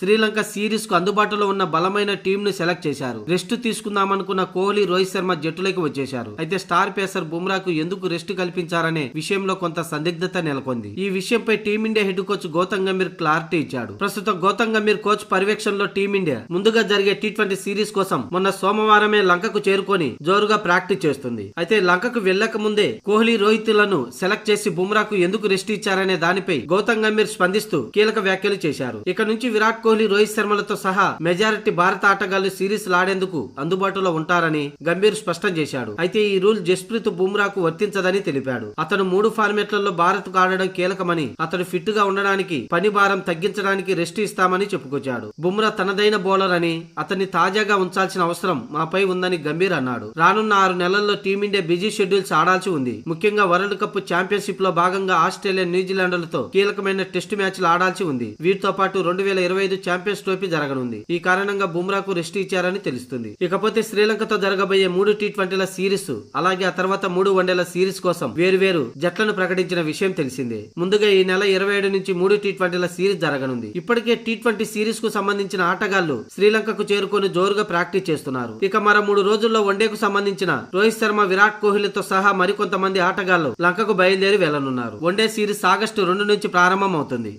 Sri Lanka series కు అందుబాటులో ఉన్న బలమైన టీం ను సెలెక్ట్ చేశారు. రెస్ట్ తీసుకుందామనుకున్న కోహ్లీ, రోహిత్ శర్మ జట్టులోకి వచ్చేశారు. అయితే స్టార్ పేసర్ బుమ్రాకు ఎందుకు రెస్ట్ కల్పించారనే విషయంలో కొంత సందిగ్ధత నెలకొంది. ఈ విషయంపై team India head coach Gautam Gambhir clarity ఇచ్చాడు. ప్రస్తుతం గౌతమ్ గంభీర్ కోచ్ పర్యవేక్షణలో టీమిండియా ముందుగా జరిగే T20 సిరీస్ కోసం మొన్న సోమవారమే లంకకు చేరుకొని జోరుగా ప్రాక్టీస్ చేస్తుంది. అయితే లంకకు వెళ్లక ముందే కోహ్లీ, రోహిత్ లను సెలెక్ట్ చేసి బుమ్రాకు ఎందుకు రెస్ట్ ఇచ్చారనే దానిపై గౌతమ్ గంభీర్ స్పందిస్తూ కీలక వ్యాఖ్యలు చేశారు. ఇక నుంచి విరాట్ కోహ్లీ, రోహిత్ శర్మలతో సహా మెజారిటీ భారత ఆటగాళ్లు సిరీస్ లాడేందుకు అందుబాటులో ఉంటారని గంభీర్ స్పష్టం చేశాడు. అయితే ఈ రూల్ జస్ప్రీత్ బుమ్రాకు వర్తించదని తెలిపాడు. అతను 3 ఫార్మాట్లలో భారత్ కు ఆడడం కీలకమని, అతడు ఫిట్ గా ఉండడానికి, పని భారం తగ్గించడానికి రెస్ట్ ఇస్తామని చెప్పుకొచ్చాడు. బుమ్రా తనదైన బౌలర్ అని, అతన్ని తాజాగా ఉంచాల్సిన అవసరం మాపై ఉందని గంభీర్ అన్నాడు. రానున్న 6 నెలల్లో టీమిండియా బిజీ షెడ్యూల్స్ ఆడాల్సి ఉంది. ముఖ్యంగా వరల్డ్ కప్ ఛాంపియన్షిప్ లో భాగంగా ఆస్ట్రేలియా, న్యూజిలాండ్లతో కీలకమైన టెస్ట్ మ్యాచ్లు ఆడాల్సి ఉంది. వీటితో పాటు 2025 ఛాంపియన్స్ ట్రోఫీ జరగనుంది. ఈ కారణంగా బుమ్రాకు రెస్ట్ ఇచ్చారని తెలుస్తుంది. ఇకపోతే శ్రీలంకతో జరగబోయే 3 T20ల సిరీస్, అలాగే ఆ తర్వాత 3 వన్డేల సిరీస్ కోసం వేర్వేరు జట్లను ప్రకటించిన విషయం తెలిసిందే. ముందుగా ఈ నెల 27 నుంచి 3 T20ల సిరీస్ జరగనుంది. ఇప్పటికే T20 సిరీస్ కు సంబంధించిన ఆటగాళ్లు శ్రీలంకకు చేరుకొని జోరుగా ప్రాక్టీస్ చేస్తున్నారు. ఇక మరో 3 రోజుల్లో వన్డేకు సంబంధించిన రోహిత్ శర్మ, విరాట్ కోహ్లీతో సహా మరికొంతమంది ఆటగాళ్లు లంకకు బయలుదేరి వెళ్లనున్నారు. వన్డే సిరీస్ ఆగస్టు 2 నుంచి ప్రారంభం అవుతుంది.